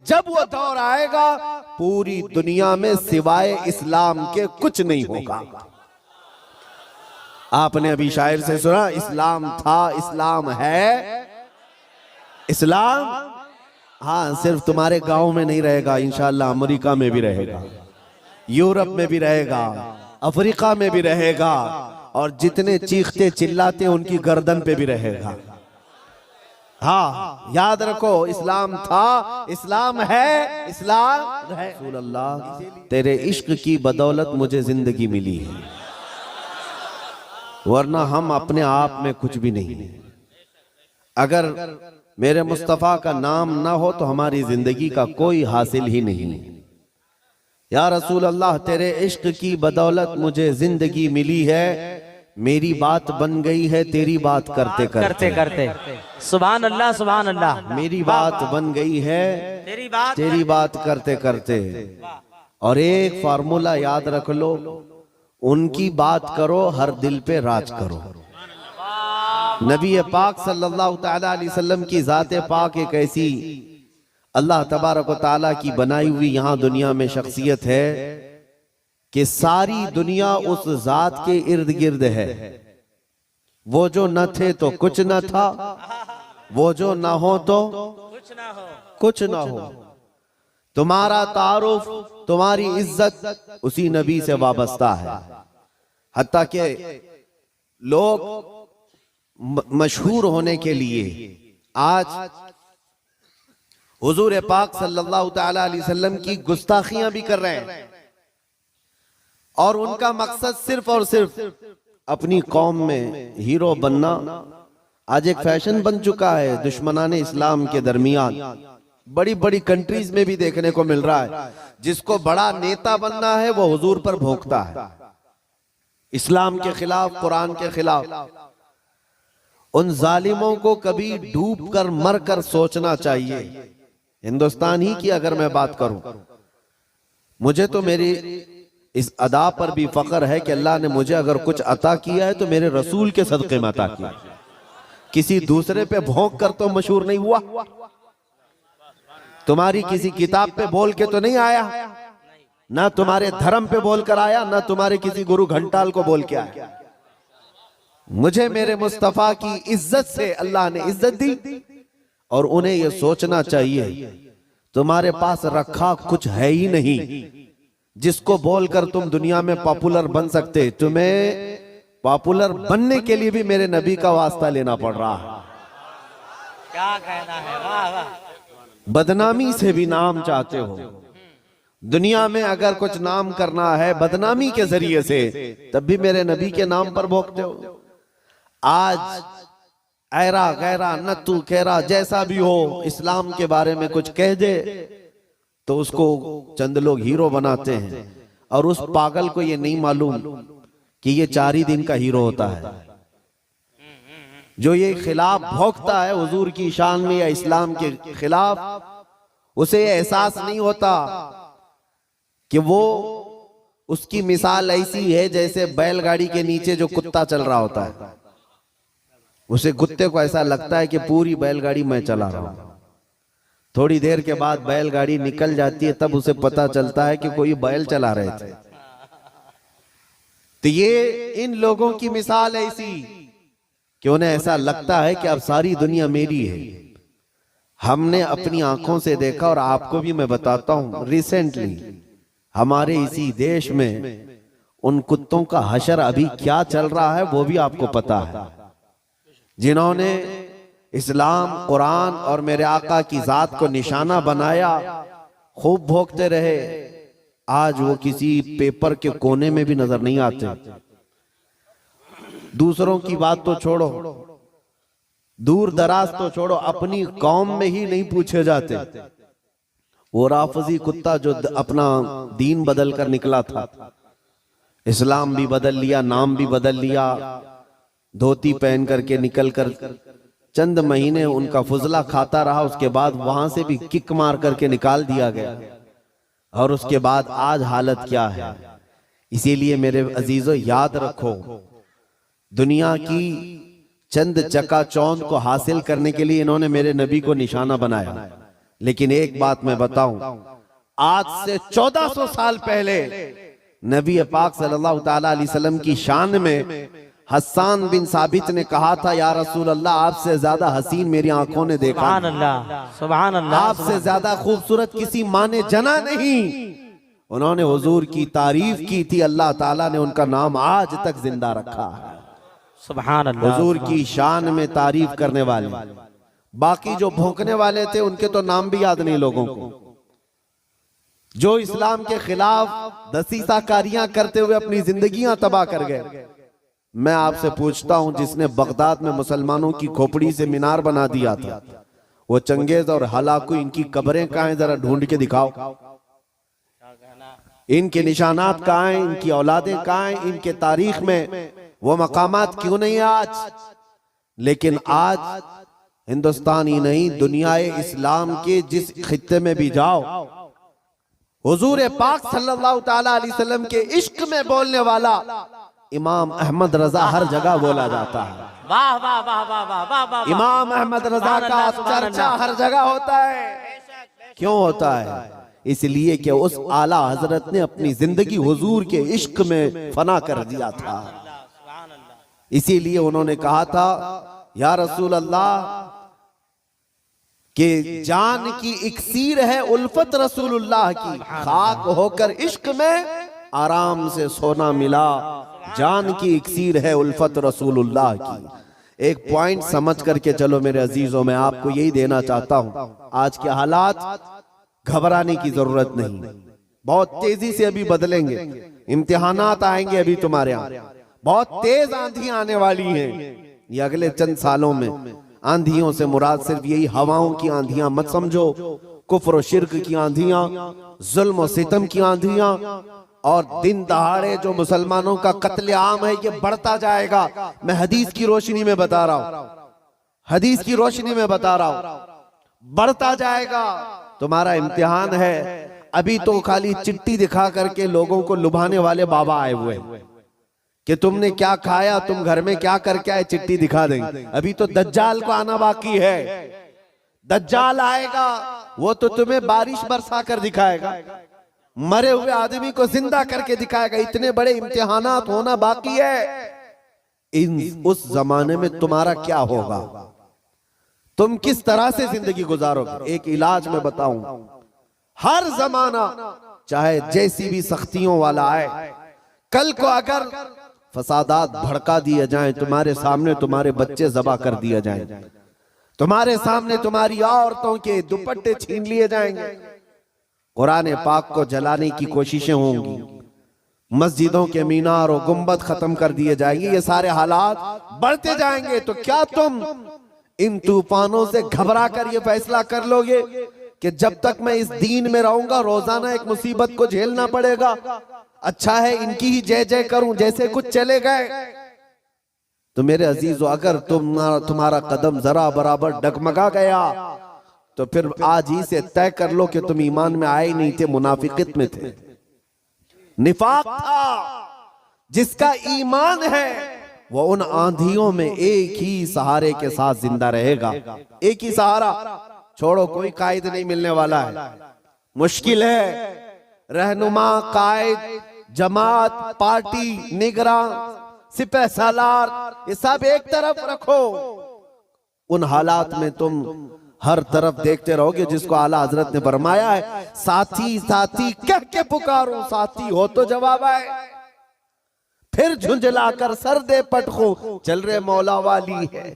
जब वो दौर आएगा पूरी दुनिया में सिवाय इस्लाम के कुछ नहीं होगा। आपने अभी शायर से सुना, इस्लाम था, इस्लाम है। इस्लाम हाँ सिर्फ तुम्हारे गांव में नहीं रहेगा, इंशाअल्लाह अमेरिका में भी रहेगा, यूरोप में भी रहेगा, अफ्रीका में भी रहेगा, और जितने चीखते चिल्लाते उनकी गर्दन पे भी रहेगा। हाँ याद रखो, इस्लाम था, इस्लाम है, इस्लाम है। रसूल अल्लाह तेरे इश्क की बदौलत मुझे जिंदगी मिली है, वरना हम अपने आप में कुछ भी नहीं। अगर मेरे मुस्तफ़ा का नाम ना हो तो हमारी जिंदगी का कोई हासिल ही नहीं। या रसूल अल्लाह तेरे इश्क की बदौलत मुझे जिंदगी मिली है, मेरी बात बन गई है तेरी बात करते करते करते। सुभान अल्लाह, सुभान अल्लाह। मेरी बात बन गई है तेरी बात करते करते। और एक फार्मूला याद रख लो, उनकी बात करो, हर दिल पे राज करो। नबी पाक सल्लल्लाहु तआला अलैहि वसल्लम की ज़ाते पाक एक ऐसी अल्लाह तबारक व तआला की बनाई हुई यहाँ दुनिया में शख्सियत है कि सारी दुनिया उस जात के इर्द गिर्द है। वो जो न थे तो कुछ न था, वो जो न हो तो कुछ न हो। तुम्हारा तारुफ, तुम्हारी इज्जत उसी नबी से वाबस्ता है। हत्ता के लोग मशहूर होने के लिए आज हुजूर पाक सल्लल्लाहु तआला अलैहि वसल्लम की गुस्ताखियां भी कर रहे हैं, और उनका मकसद सिर्फ और सिर्फ अपनी कौम में हीरो बनना आज एक फैशन बन चुका है। दुश्मनाने इस्लाम के दरमियान बड़ी बड़ी कंट्रीज में भी देखने को मिल रहा है, जिसको बड़ा नेता बनना है वो हुजूर पर भोंकता है, इस्लाम के खिलाफ, कुरान के खिलाफ। उन जालिमों को कभी डूब कर मर कर सोचना चाहिए। हिंदुस्तान ही की अगर मैं बात करूं, मुझे तो मेरी इस अदा पर भी फख्र है कि अल्लाह ने मुझे अगर कुछ अता किया है तो मेरे रसूल के सदक़े में अता किया। किसी दूसरे पे भौंक कर तो मशहूर नहीं हुआ, तुम्हारी किसी किताब पे बोल के तो नहीं आया, ना तुम्हारे धर्म पे बोल कर आया, ना तुम्हारे किसी गुरु घंटाल को बोल के आया। मुझे मेरे मुस्तफा की इज्जत से अल्लाह ने इज्जत दी, और उन्हें यह सोचना चाहिए तुम्हारे पास रखा कुछ है ही नहीं जिसको बोलकर तुम दुनिया में पॉपुलर बन सकते। तुम्हें पॉपुलर बनने के लिए भी मेरे नबी का वास्ता लेना पड़ रहा है। क्या कहना है, वाह वाह। बदनामी से भी नाम चाहते हो दुनिया में, अगर कुछ नाम करना है बदनामी के जरिए से, तब भी मेरे नबी के नाम पर भोंकते हो। आज ऐरा गैरा नत्तू कैरा जैसा भी हो, इस्लाम के बारे में कुछ कह दे तो उसको चंद लोग हीरो बनाते हैं, और उस पागल को ये नहीं मालूम कि ये 4 ही दिन का हीरो होता है। जो ये खिलाफ भौंकता है हुजूर की शान में या इस्लाम के खिलाफ, उसे ये एहसास नहीं होता कि वो, उसकी मिसाल ऐसी है जैसे बैलगाड़ी के नीचे जो कुत्ता चल रहा होता है। उसे कुत्ते को ऐसा लगता है कि पूरी बैलगाड़ी मैं चला रहा हूं। थोड़ी देर के बाद बैलगाड़ी निकल जाती है, तब उसे पता चलता है कि कोई बैल चला रहे थे। तो ये इन लोगों की मिसाल ऐसी कि उन्हें ऐसा लगता है कि अब सारी दुनिया मेरी है। हमने अपनी आंखों से देखा, और आपको भी मैं बताता हूं, रिसेंटली हमारे इसी देश में उन कुत्तों का हशर अभी क्या चल रहा है वो भी आपको पता है। जिन्होंने इस्लाम, कुरान और मेरे आका की जात को निशाना बनाया, खूब भोंकते रहे, आज वो किसी पेपर के कोने में भी नजर नहीं आते। दूसरों की बात तो छोड़ो, दूर दराज तो छोड़ो, अपनी कौम में ही नहीं पूछे जाते। वो राफजी कुत्ता जो अपना दीन बदल कर निकला था, इस्लाम भी बदल लिया, नाम भी बदल लिया, धोती पहन करके निकल कर चंद महीने उनका फुजला खाता रहा, उसके बाद वहां से भी किक मार करके निकाल दिया गया। और उसके बाद आज हालत क्या है। इसीलिए मेरे अजीजों याद रखो, दुनिया की चंद चकाचौंध को हासिल करने के लिए इन्होंने मेरे नबी को निशाना बनाया। लेकिन एक बात मैं बताऊं, आज से 1400 साल पहले नबी पाक सल्लल्लाहु ताला अलैहि वसल्लम की शान में हस्सान बिन साबित ने कहा था, या रसूल अल्लाह, आपसे ज्यादा हसीन मेरी आंखों ने देखा, सुभान अल्लाह, सुभान अल्लाह, आपसे ज्यादा खूबसूरत किसी माँ ने जना नहीं। उन्होंने हुजूर की तारीफ की थी, अल्लाह ताला ने उनका नाम आज तक जिंदा रखा है। सुभान अल्लाह, हुजूर की शान में तारीफ करने वाले, बाकी जो भौंकने वाले थे उनके तो नाम भी याद नहीं लोगों को। जो इस्लाम के खिलाफ दसीसाकारियां करते हुए अपनी जिंदगियां तबाह कर गए। मैं आपसे पूछता हूं, जिसने बगदाद में मुसलमानों की खोपड़ी से मीनार बना दिया था, वो चंगेज और हलाकू, इनकी कब्रें कहां हैं? जरा ढूंढ के दिखाओ। इनके निशानात कहां हैं? इनकी औलादें कहां हैं? इनके तारीख में वो मकामात क्यों नहीं है आज? लेकिन आज हिंदुस्तान ही नहीं, दुनियाए इस्लाम के जिस खित्ते में भी जाओ, हुजूर पाक सल्लल्लाहु ताला अलैहि वसल्लम के इश्क में बोलने वाला इमाम अहमद रजा हर जगह बोला जाता है। वाह वाह वाह वाह वाह वाह वाह, इमाम अहमद रजा का चर्चा हर जगह होता है। क्यों होता है? इसलिए कि उस आला हजरत ने अपनी जिंदगी हुजूर के इश्क में फना कर दिया था। इसीलिए उन्होंने कहा था, या रसूल अल्लाह, कि जान की इक्सीर है उल्फत रसूलुल्लाह की, खाक होकर इश्क में आराम से सोना मिला। जान की इक्सीर है उल्फत रसूलुल्लाह की। एक पॉइंट समझ करके चलो मेरे अजीजों, मैं आपको यही देना चाहता हूं, आज के हालात घबराने की जरूरत नहीं, बहुत तेजी से अभी बदलेंगे। इम्तिहानात आएंगे अभी तुम्हारे यहाँ, बहुत तेज आंधियां आने वाली हैं ये अगले चंद सालों में। आंधियों से मुराद सिर्फ यही हवाओं की आंधियां मत समझो, कुफ्र और शिर्क की आंधियां, जुल्म और सितम की आंधियां, और दिन दहाड़े जो मुसलमानों का कत्लेआम है ये बढ़ता जाएगा। मैं हदीस की रोशनी में बता रहा हूं, हदीस की रोशनी में बता रहा हूं, बढ़ता जाएगा। तुम्हारा इम्तिहान है। अभी तो खाली चिट्ठी दिखा करके लोगों को लुभाने वाले बाबा आए हुए कि तुमने क्या खाया, तुम घर में क्या करके आए, चिट्ठी दिखा देंगे। अभी तो दज्जाल को आना बाकी है। दज्जाल आएगा, वो तो तुम्हें बारिश बरसा कर दिखाएगा, मरे हुए आदमी को जिंदा करके दिखाएगा। इतने बड़े इम्तिहानात होना बाकी है। उस जमाने में तुम्हारा क्या होगा, तुम किस तरह से जिंदगी गुजारोगे? एक इलाज में बताऊं, हर जमाना चाहे जैसी भी सख्तियों वाला आए, कल को अगर फसादात भड़का दिए जाएं, तुम्हारे सामने तुम्हारे बच्चे ज़बा कर दिए जाएं, तुम्हारे सामने तुम्हारी औरतों के दुपट्टे छीन लिए जाएंगे, कुरान पाक को जलाने की कोशिशें होंगी, मस्जिदों के मीनार और गुंबद खत्म कर दिए जाएंगे, ये सारे हालात बढ़ते जाएंगे। तो क्या तुम इन तूफानों से घबरा कर ये फैसला कर लोगे कि जब तक मैं इस दीन में रहूंगा रोजाना एक मुसीबत को झेलना पड़ेगा, अच्छा है इनकी ही जय जय करूं, जैसे कुछ चले गए? तो मेरे अजीजों, अगर तुम्हारा कदम जरा बराबर डगमगा गया तो फिर आज ही से तय कर लो कि तुम ईमान में आए नहीं थे, मुनाफिकत में थे, निफाक था। जिसका ईमान है वो उन आंधियों में एक ही सहारे के साथ जिंदा रहेगा। एक ही सहारा, छोड़ो, कोई कायद नहीं मिलने वाला है, मुश्किल है। रहनुमा, कायद, जमात, पार्टी, निगरान, सिपह सालार, ये सब एक तरफ रखो। उन हालात में तुम हर तरफ देखते रहोगे जिसको आला हजरत ने फरमाया है, साथी साथी कह के पुकारो, साथी हो तो जवाब आए। फिर झुंझलाकर सर दे पटखो, चल रहे मौला वाली है।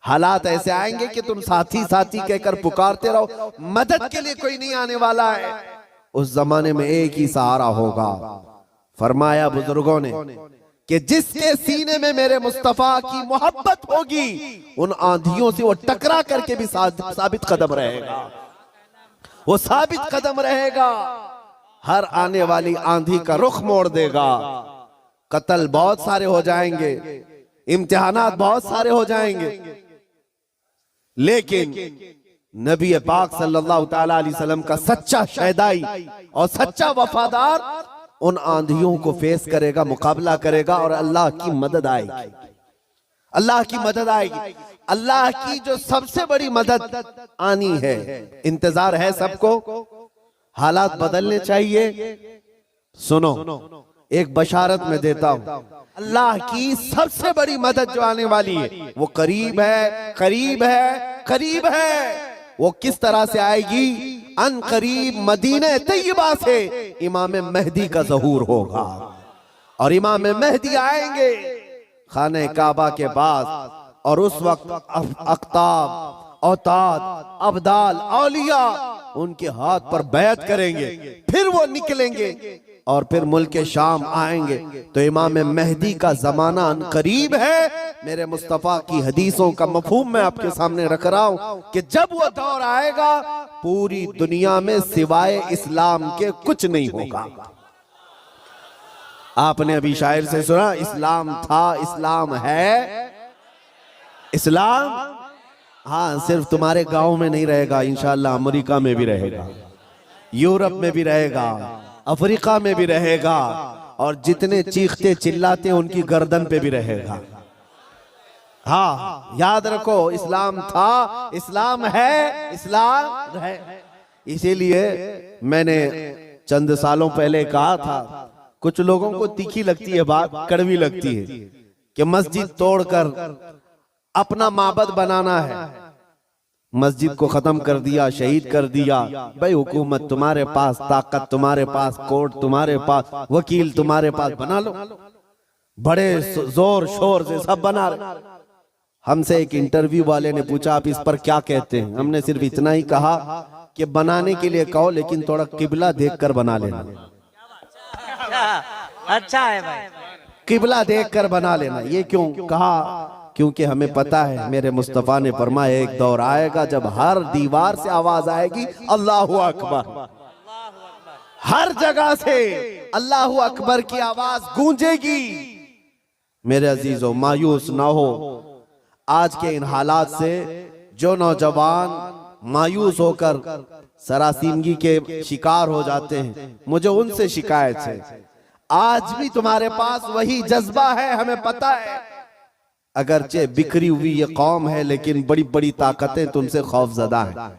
हालात ऐसे आएंगे कि तुम साथी साथी कहकर पुकारते रहो, मदद के लिए कोई नहीं आने वाला है। उस जमाने में एक ही सहारा होगा। फरमाया बुजुर्गों ने कि जिसके सीने में मेरे मुस्तफा की मोहब्बत होगी, उन आंधियों से वो टकरा करके भी साबित कदम रहेगा, वो साबित कदम रहेगा। हर आने वाली आंधी का रुख मोड़ देगा। कत्ल बहुत सारे हो जाएंगे, इम्तिहानात बहुत सारे हो जाएंगे, लेकिन नबी पाक सल्लल्लाहु ताला अलैहि वसल्लम का सच्चा शहदाई और सच्चा वफादार उन आंधियों को फेस करेगा, मुकाबला करेगा और अल्लाह की मदद आएगी। अल्लाह की मदद आएगी। अल्लाह की जो सबसे बड़ी मदद आनी है, इंतजार है सबको, हालात बदलने चाहिए। सुनो, एक बशारत में देता हूं, अल्लाह की सबसे बड़ी मदद जो आने वाली है वो करीब है, करीब है, करीब है। वो किस तरह से आएगी? अन करीब मदीने तैयबा से इमाम मेहदी का ज़हूर होगा, और इमाम मेहदी आएंगे खाने काबा के पास, और उस वक्त अख्ताब, औताद, अब्दाल, औलिया उनके हाथ पर बैत करेंगे, फिर वो निकलेंगे और फिर मुल्क शाम आएंगे। तो इमाम मेहदी का जमाना करीब है। मेरे मुस्तफा की हदीसों का मफहूम मैं आपके सामने रख रहा हूं कि जब वो दौर आएगा पूरी दुनिया में सिवाय इस्लाम के कुछ नहीं होगा। आपने अभी शायर से सुना, इस्लाम था, इस्लाम है। इस्लाम हाँ सिर्फ तुम्हारे गांव में नहीं रहेगा, इंशाअल्लाह अमेरिका में भी रहेगा, यूरोप में भी रहेगा, अफ्रीका में भी रहेगा, और जितने चीखते चिल्लाते उनकी गर्दन पे भी रहेगा। हाँ याद रखो, इस्लाम था, इस्लाम है, इस्लाम है। इसीलिए मैंने चंद सालों पहले कहा था, कुछ लोगों को तीखी लगती है बात, कड़वी लगती है कि मस्जिद तोड़कर अपना माबद बनाना है, मस्जिद को खत्म कर दिया, शहीद कर दिया। भाई हुकूमत तुम्हारे पास, ताकत तुम्हारे पास, कोर्ट तुम्हारे पास, वकील तुम्हारे पास, बना लो, बड़े जोर शोर से सब बना रहे। हमसे एक इंटरव्यू वाले ने पूछा आप इस पर क्या कहते हैं? हमने सिर्फ इतना ही कहा कि बनाने के लिए कहो लेकिन थोड़ा किबला देखकर बना लेना। अच्छा है भाई, किबला देखकर बना लेना। ये क्यों कहा? क्योंकि हमें पता है, मेरे मुस्तफा ने फरमाया एक दौर आएगा जब हर दीवार से आवाज आएगी अल्लाहु अकबर, हर जगह से अल्लाहु अकबर की आवाज गूंजेगी। मेरे अजीजों, मायूस ना हो आज के इन हालात से। जो नौजवान मायूस होकर सरासीमगी के शिकार हो जाते हैं, मुझे उनसे शिकायत है, आज भी तुम्हारे पास वही जज्बा है, हमें पता है। अगरचे बिखरी हुई ये कौम है लेकिन बड़ी बड़ी ताकतें तुमसे खौफजदा हैं।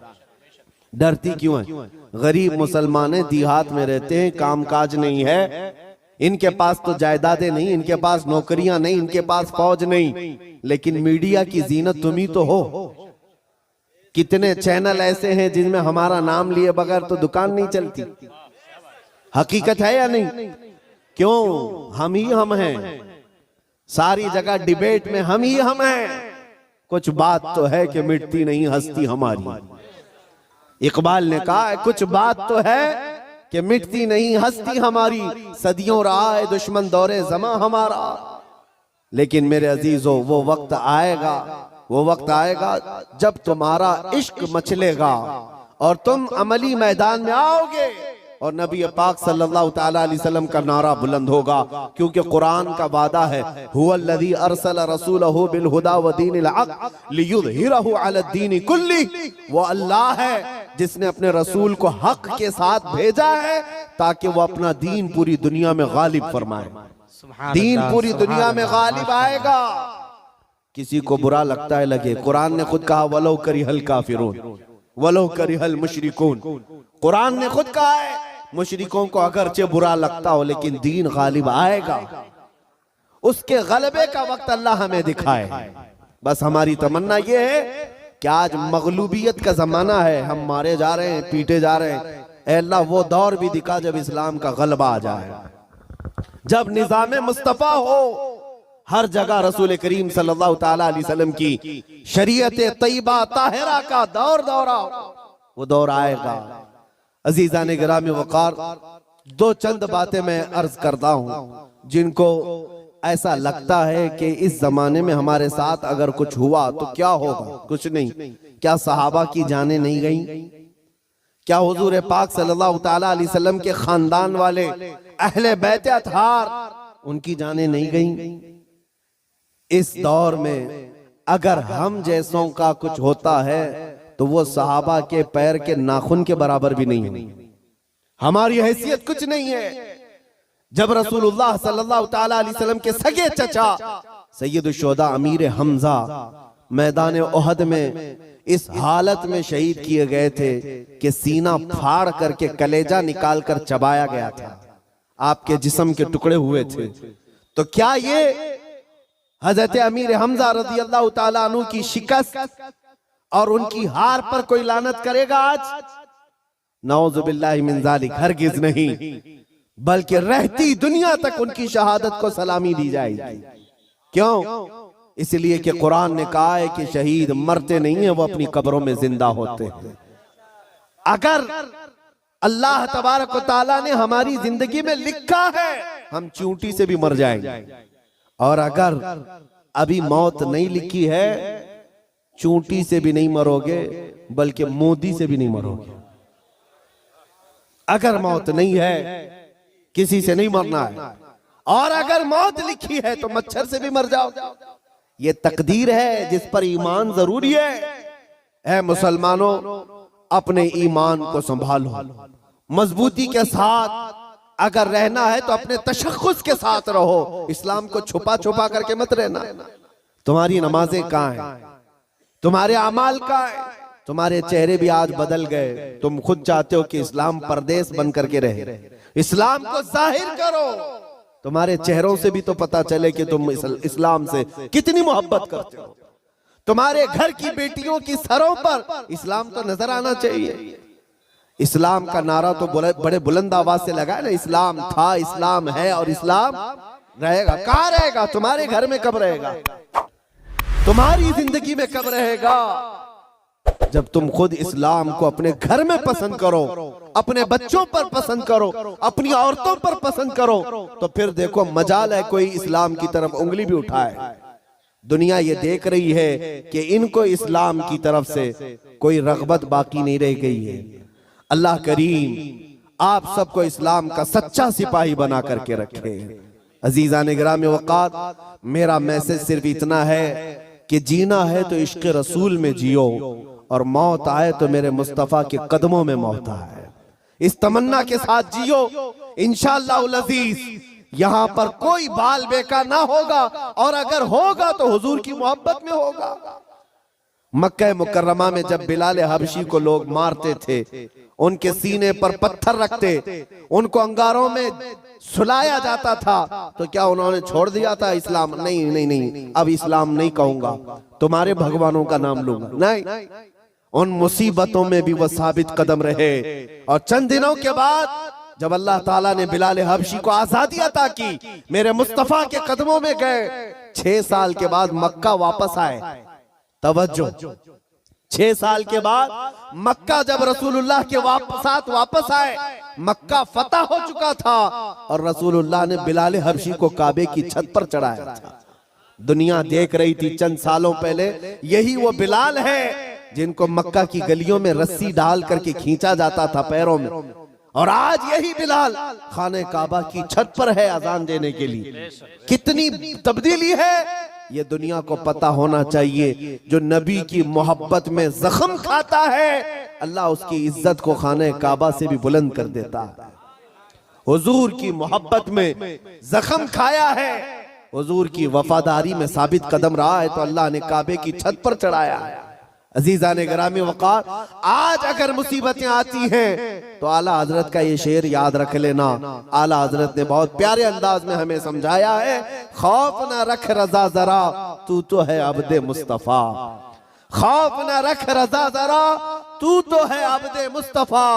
डरती क्यों है? गरीब मुसलमान देहात में रहते हैं, कामकाज नहीं है, इनके पास तो जायदादें नहीं, इनके पास नौकरियां नहीं, इनके पास फौज नहीं, लेकिन मीडिया की जीनत तुम ही तो हो। कितने चैनल ऐसे हैं जिनमें हमारा नाम लिए बगैर तो दुकान नहीं चलती। हकीकत है या नहीं? क्यों? हम ही हम हैं, सारी जगह डिबेट में हम ही हम हैं। कुछ बात तो है कि मिटती नहीं हस्ती हमारी। इकबाल ने कहा कुछ बात तो है कि मिटती नहीं हस्ती हमारी, सदियों रहा है दुश्मन दौरे जमा हमारा। लेकिन मेरे अजीजों, वो वक्त आएगा, वो वक्त आएगा जब तुम्हारा इश्क मचलेगा और तुम अमली मैदान में आओगे और नबी पाक सल्लल्लाहु ताला अलैहि वसल्लम का नारा बुलंद होगा। क्योंकि कुरान का वादा है, हुवल्लज़ी अरसला रसूलहु बिल हुदा व दीनिल हक़ लियुज़हिरहु अला दीनि कुल्ली। वो अल्लाह है जिसने अपने रसूल को हक के साथ भेजा है ताकि वो अपना दीन पूरी दुनिया में गालिब फरमाए। दीन पूरी दुनिया में गालिब आएगा। किसी को बुरा लगता है लगे, कुरान ने खुद कहा वलो करिहल काफिरून वलो करिहल मुशरिकून। कुरान ने खुद कहा है मुशरिकों को अगरचे बुरा लगता हो लेकिन दीन गालिब आएगा। उसके गलबे का वक्त अल्लाह हमें दिखाए। बस हमारी तमन्ना ये है कि आज मगलूबियत का जमाना है, हम मारे जा रहे हैं, पीटे जा रहे हैं। ऐ अल्लाह वो दौर भी दिखा जब इस्लाम का गलबा आ जाए, जब निजाम मुस्तफा हो, हर जगह रसूल करीम सल्लल्लाहु ताला अलैहि वसल्लम की शरीयत तैयबा ताहिरा का दौर दौरा, वो दौर आएगा। अजीजान गिरामी वकार, दो चंद बातें मैं अर्ज करता हूं जिनको ऐसा लगता है कि इस जमाने में हमारे साथ अगर कुछ हुआ तो क्या होगा? कुछ नहीं। क्या सहाबा की जानें नहीं गई? क्या हुजूर पाक सल्लल्लाहु ताला अलैहि वसल्लम के खानदान वाले अहले बैत अतहार उनकी जानें नहीं गई? इस दौर में अगर हम जैसों का कुछ होता है तो वो सहाबा के पैर के नाखून के बराबर भी नहीं है। हमारी हैसियत कुछ नहीं है। जब रसूलुल्लाह सल्लल्लाहु ताला अलैहि वसल्लम के सगे चचा सैयदुश्शोहदा अमीर हमजा मैदान ओहद में इस हालत में शहीद किए गए थे कि सीना फाड़ करके कलेजा निकाल कर चबाया गया था, आपके जिस्म के टुकड़े हुए थे। तो क्या ये हजरत अमीर हमजा रज़ी अल्लाह ताला अन्हु की शिकस्त और उनकी हार पर कोई लानत करेगा आज? नऊज़ुबिल्लाहि मिन ज़ालिक, हरगिज़ नहीं, बल्कि रहती दुनिया तक उनकी शहादत को सलामी दी जाएगी। क्यों? इसलिए कि कुरान ने कहा है कि शहीद मरते नहीं है, वो अपनी कब्रों में जिंदा होते हैं। अगर अल्लाह तबारक व तआला ने हमारी जिंदगी में लिखा है हम चींटी से भी मर जाएंगे, और अगर अभी मौत नहीं लिखी है, चींटी से भी नहीं मरोगे बल्कि मोदी से भी नहीं मरोगे। अगर मौत नहीं है किसी से नहीं मरना है, और अगर मौत लिखी है तो मच्छर से भी मर जाओ। ये तकदीर है जिस पर ईमान जरूरी है। ऐ मुसलमानों, अपने ईमान को संभालो, मजबूती के साथ अगर रहना है तो अपने तशख्खुस के साथ रहो, इस्लाम को छुपा छुपा करके मत रहना। तुम्हारी नमाजें कहाँ हैं? तुम्हारे अमाल कहाँ हैं? तुम्हारे चेहरे भी आज बदल गए। तुम खुद चाहते हो कि इस्लाम परदेश बन करके रहे। इस्लाम को जाहिर करो, तुम्हारे चेहरों से भी तो पता चले कि तुम इस्लाम से कितनी मोहब्बत करते हो। तुम्हारे घर की बेटियों की सरों पर इस्लाम तो नजर आना चाहिए। इस्लाम का नारा तो बड़े बुलंद आवाज से लगा है ना, इस्लाम था, इस्लाम है और इस्लाम रहेगा। कहाँ रहेगा? तुम्हारे घर में कब रहेगा? तुम्हारी जिंदगी में कब रहेगा? जब तुम खुद इस्लाम को अपने घर में पसंद करो, अपने बच्चों पर पसंद करो, अपनी औरतों पर पसंद करो, तो फिर देखो मजाल है कोई इस्लाम की तरफ उंगली भी उठाए। दुनिया ये देख रही है कि इनको इस्लाम की तरफ से कोई रगबत बाकी नहीं रह गई है। अल्लाह करीम आप सबको इस्लाम का सच्चा सिपाही बना करके रखे। अजीज़ान गिरामी वक़ात, मेरा मैसेज सिर्फ इतना है कि जीना है तो इश्क़ रसूल में जियो, और मौत आए तो मेरे मुस्तफ़ा के कदमों में मौत आए। इस तमन्ना के साथ जियो, इंशाअल्लाह अज़ीज़ यहाँ पर कोई बाल बेका ना होगा, और अगर होगा तो हुजूर की मोहब्बत में होगा। मक्का मुकर्रमा में जब बिलाल हबशी को लोग मारते थे, उनके सीने पर पत्थर रखते, उनको अंगारों में सुलाया जाता था, तो क्या उन्होंने छोड़ दिया था इस्लाम? नहीं नहीं नहीं, अब इस्लाम नहीं कहूंगा, तुम्हारे भगवानों का नाम लूंगा। नहीं, उन मुसीबतों में भी वो साबित कदम रहे। और चंद दिनों के बाद जब अल्लाह ताला ने बिलाल हबशी को आजादी अता की, मेरे मुस्तफा के कदमों में गए, 6 साल के बाद मक्का वापस आए। तवज्जो, 6 साल के बाद मक्का जब रसूलुल्लाह के साथ वापस आए, मक्का फतह हो चुका था, और रसूलुल्लाह ने बिलाल हबशी को काबे की छत पर चढ़ाया था। दुनिया देख रही थी चंद सालों पहले, यही वो बिलाल है जिनको मक्का की गलियों में रस्सी डाल करके खींचा जाता था पैरों में, और आज यही बिलाल खाने काबा की छत पर है अजान देने के लिए। कितनी तब्दीली है ये दुनिया को पता होना चाहिए। जो नबी की मोहब्बत में जख्म खाता है, अल्लाह उसकी इज्जत को खाने काबा से भी बुलंद कर देता है। हुजूर की मोहब्बत में जख्म खाया है, हुजूर की वफादारी में साबित कदम रहा है, तो अल्लाह ने काबे की छत पर चढ़ाया है। अजीज़ान गिरामी वक़ार, आज अगर मुसीबतें आती हैं तो आला हजरत का ये शेर याद रख लेना। आला हजरत ने बहुत प्यारे अंदाज में हमें समझाया है, खौफ न रख रजा जरा, तू तो है अब्दे मुस्तफा। खौफ न रख रजा जरा, तू तो है अब्दे मुस्तफा।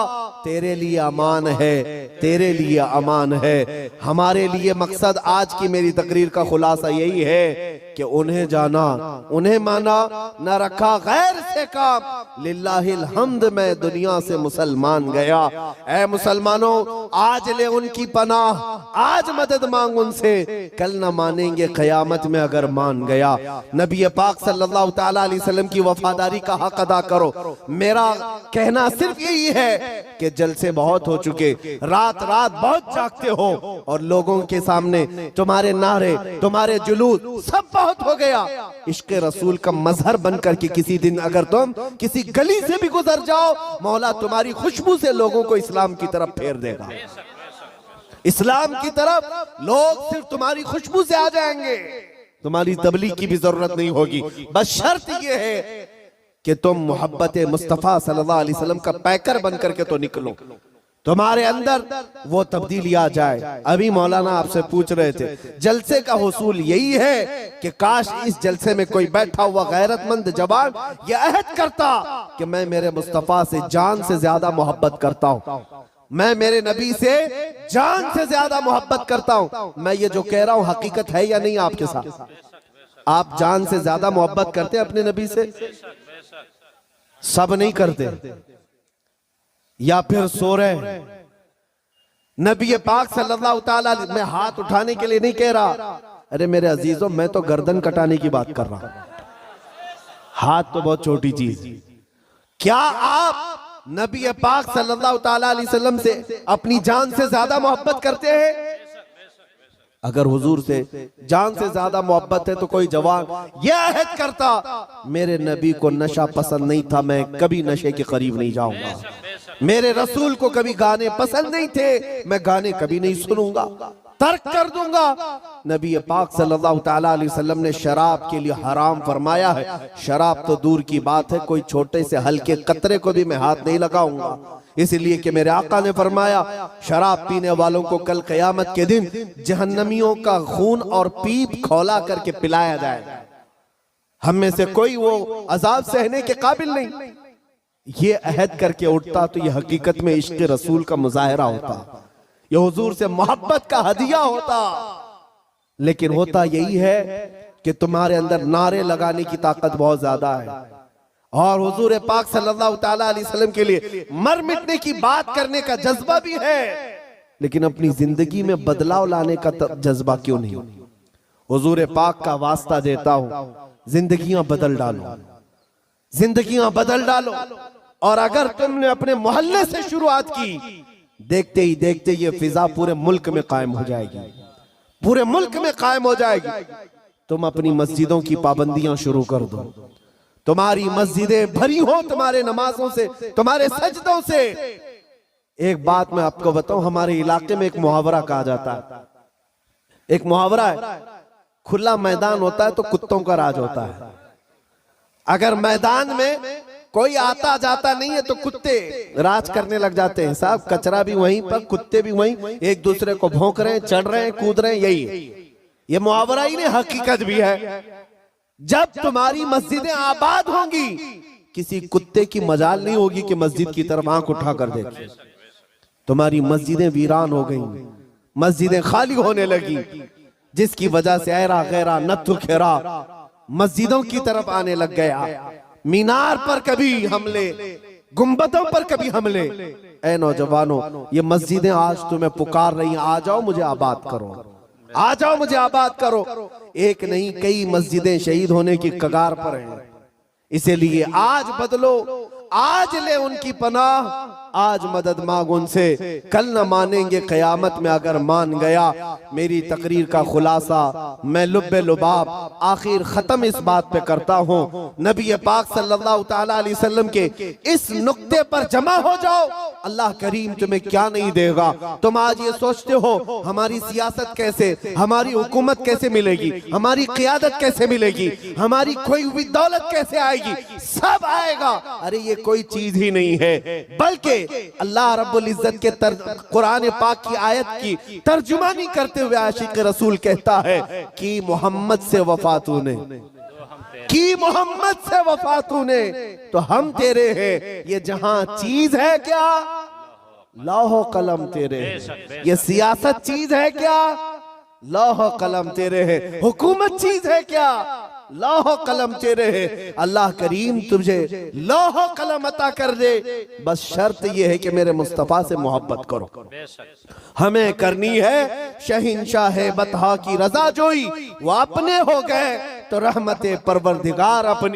तेरे लिए अमान है, तेरे लिए अमान है। हमारे लिए मकसद आज की मेरी तकरीर का खुलासा यही है कि उन्हें जाना, उन्हें माना, न रखा गैर से काम। लिल्लाहिल हम्द, मैं दुनिया से मुसलमान गया। ऐ मुसलमानों, आज ले उनकी पनाह, आज मदद मांग उनसे, कल न मानेंगे कयामत में अगर मान गया। नबी पाक सल्लल्लाहु तआला अलैहि वसल्लम की वफादारी का हक अदा करो। मेरा कहना सिर्फ यही है कि जलसे बहुत हो चुके, रात रात बहुत जागते हो, और लोगों के सामने तुम्हारे नारे, तुम्हारे जुलूस सब बहुत हो गया। इश्क़ रसूल का मजहर बनकर के किसी दिन अगर तुम किसी गली से भी गुजर जाओ, मौला तुम्हारी खुशबू से लोगों को इस्लाम की तरफ फेर देगा। इस्लाम की तरफ लोग सिर्फ तुम्हारी खुशबू से आ जाएंगे। तुम्हारी तबलीग की भी जरूरत नहीं होगी। बस शर्त यह है कि तुम मोहब्बत मुस्तफ़ा सल्लल्लाहु अलैहि वसल्लम का पैकर बन करके तो निकलो, तुम्हारे अंदर वो तब्दीली आ जाए। अभी मौलाना आपसे पूछ रहे थे, जलसे का हुसूल यही है कि काश इस जलसे में कोई बैठा हुआ गैरतमंद जवान ये अहद करता कि मैं मेरे मुस्तफ़ा से जान से ज्यादा मोहब्बत करता हूँ, मैं मेरे नबी से जान से ज्यादा मोहब्बत करता हूँ। मैं ये जो कह रहा हूँ हकीकत है या नहीं आपके साथ? आप जान से ज्यादा मोहब्बत करते हैं अपने नबी से? सब नहीं करते, या फिर सो रहे। नबी पाक सल्लल्लाहु ताला, मैं हाथ उठाने के लिए नहीं कह रहा, अरे मेरे अजीजों मैं तो गर्दन कटाने की बात कर रहा हूं। हाथ तो बहुत छोटी चीज। क्या आप नबी पाक सल्लल्लाहु ताला अलैहि वसल्लम से अपनी जान से ज्यादा मोहब्बत करते हैं? अगर हुजूर से जान से ज्यादा मोहब्बत है तो कोई जवान यह अहद करता, मेरे नबी को नशा पसंद नहीं था, मैं कभी नशे के करीब नहीं जाऊंगा। मेरे रसूल को कभी गाने पसंद नहीं थे, मैं गाने कभी नहीं सुनूंगा, तर्क कर दूंगा। नबी पाक सल्लल्लाहु ताला अलैहि वसल्लम ने शराब के लिए हराम फरमाया है। शराब तो दूर की बात है, कोई छोटे से हल्के कतरे को भी मैं हाथ नहीं लगाऊंगा, इसलिए कि मेरे आका ने फरमाया शराब पीने वालों को कल क़यामत के दिन जहन्नमियों का खून और पीप खौला करके पिलाया जाएगा। हम में से कोई वो अजाब सहने के काबिल नहीं। ये अहद करके उठता तो ये हकीकत में इश्क रसूल का मुजाहिरा होता, ये हुजूर से मोहब्बत का हदिया होता। लेकिन होता यही है कि तुम्हारे अंदर नारे लगाने की ताकत बहुत ज्यादा है, और हुजूर पाक सल्लल्लाहु ताला अलैहि वसल्लम के लिए मर मिटने की बात करने का जज्बा भी है, लेकिन अपनी जिंदगी में बदलाव लाने का जज्बा क्यों नहीं? हुजूर पाक का वास्ता देता हूं, जिंदगियां बदल डालो, जिंदगियां बदल डालो। और अगर तुमने अपने मोहल्ले से शुरुआत की, देखते ही देखते ये फिजा पूरे मुल्क में कायम हो जाएगी, पूरे मुल्क में कायम हो जाएगी। तुम अपनी मस्जिदों की पाबंदियां शुरू कर दो, तुम्हारी मस्जिदें भरी हो तुम्हारे नमाजों से, तुम्हारे सजदों से। एक बात मैं आपको बताऊं, हमारे इलाके में एक मुहावरा कहा जाता है, एक मुहावरा है, खुला मैदान होता है तो कुत्तों का राज होता है। अगर मैदान में कोई आता जाता नहीं है तो कुत्ते राज करने लग जाते हैं साहब, कचरा भी वहीं पर, कुत्ते भी वहीं, एक दूसरे को भौंक रहे हैं, चढ़ रहे हैं, कूद रहे हैं। यही है, ये मुहावरा ही नहीं हकीकत भी है। जब तुम्हारी मस्जिदें आबाद होंगी, किसी कुत्ते की मजाल नहीं होगी कि मस्जिद की तरफ आंख उठा कर देखे। तुम्हारी मस्जिदें वीरान हो गई, मस्जिदें खाली होने लगी, जिसकी वजह से ऐरा गैरा नत्थु खेरा मस्जिदों की तरफ आने लग गया। मीनार पर कभी हमले, गुंबदों पर कभी हमले। ऐ नौजवानों, ये मस्जिदें आज तुम्हें पुकार रही हैं, आ जाओ मुझे आबाद करो, आ जाओ मुझे आबाद करो। एक नहीं कई मस्जिदें शहीद होने की कगार पर हैं। इसीलिए आज बदलो, आज ले उनकी पनाह, आज मदद मांग उनसे, कल न मानेंगे कयामत में अगर मान गया। मेरी तकरीर का खुलासा मैं लुब्बे लुबाब आखिर खत्म इस बात पे करता हूँ, नबी पाक सल्लल्लाहु ताला अलैहि वसल्लम के इस नुक्ते पर जमा हो जाओ, अल्लाह करीम तुम्हें क्या नहीं देगा। तुम आज ये सोचते हो हमारी सियासत कैसे, हमारी हुकूमत कैसे मिलेगी, हमारी क़ियादत कैसे मिलेगी, हमारी खोई हुई दौलत कैसे आएगी? सब आएगा। अरे ये कोई चीज ही नहीं है, बल्कि अल्लाह रब्बुल इज्जत के कुरान पाक की आयत की तर्जुमानी करते हुए आशिक रसूल कहता है कि मोहम्मद से वफा तूने, कि मोहम्मद से वफा तूने तो हम तेरे हैं। ये जहां चीज है क्या, लौह कलम तेरे हैं। ये सियासत चीज है क्या, लौह कलम तेरे हैं। हुकूमत चीज है क्या, लौह कलम तेरे है। अल्लाह करीम तुझे लौह कलम अता कर दे, बस शर्त यह है कि मेरे मुस्तफा से मोहब्बत करो। हमें करनी है शहिंशाह बतहा की रजा जोई, वो अपने हो गए तो रहमते परवरदिगार अपनी